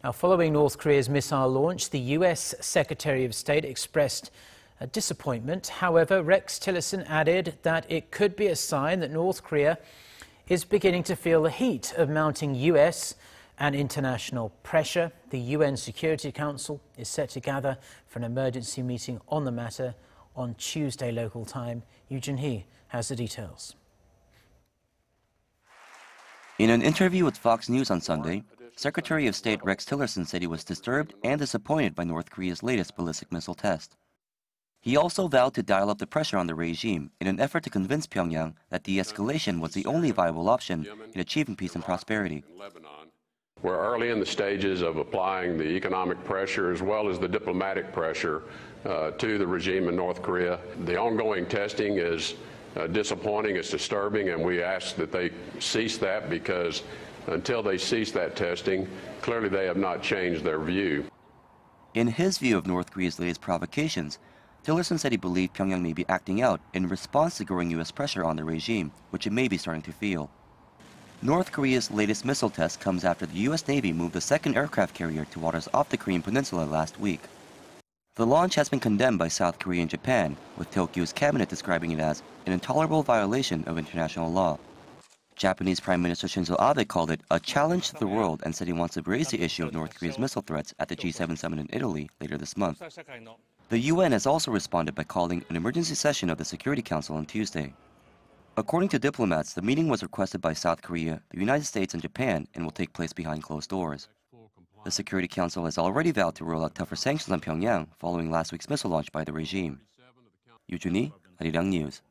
Now, following North Korea's missile launch, the US Secretary of State expressed disappointment. However, Rex Tillerson added that it could be a sign that North Korea is beginning to feel the heat of mounting US and international pressure. The UN Security Council is set to gather for an emergency meeting on the matter on Tuesday local time. Joonhee has the details. In an interview with Fox News on Sunday, Secretary of State Rex Tillerson said he was disturbed and disappointed by North Korea's latest ballistic missile test. He also vowed to dial up the pressure on the regime in an effort to convince Pyongyang that de-escalation was the only viable option in achieving peace and prosperity. We're early in the stages of applying the economic pressure as well as the diplomatic pressure to the regime in North Korea. The ongoing testing is disappointing, it's disturbing, and we ask that they cease that, because until they cease that testing, clearly they have not changed their view. In his view of North Korea's latest provocations, Tillerson said he believed Pyongyang may be acting out in response to growing U.S. pressure on the regime, which it may be starting to feel. North Korea's latest missile test comes after the U.S. Navy moved the second aircraft carrier to waters off the Korean peninsula last week. The launch has been condemned by South Korea and Japan, with Tokyo's cabinet describing it as an intolerable violation of international law. Japanese Prime Minister Shinzo Abe called it a challenge to the world and said he wants to raise the issue of North Korea's missile threats at the G7 summit in Italy later this month. The UN has also responded by calling an emergency session of the Security Council on Tuesday. According to diplomats, the meeting was requested by South Korea, the United States, and Japan, and will take place behind closed doors. The Security Council has already vowed to roll out tougher sanctions on Pyongyang following last week's missile launch by the regime. Joonhee, Arirang News.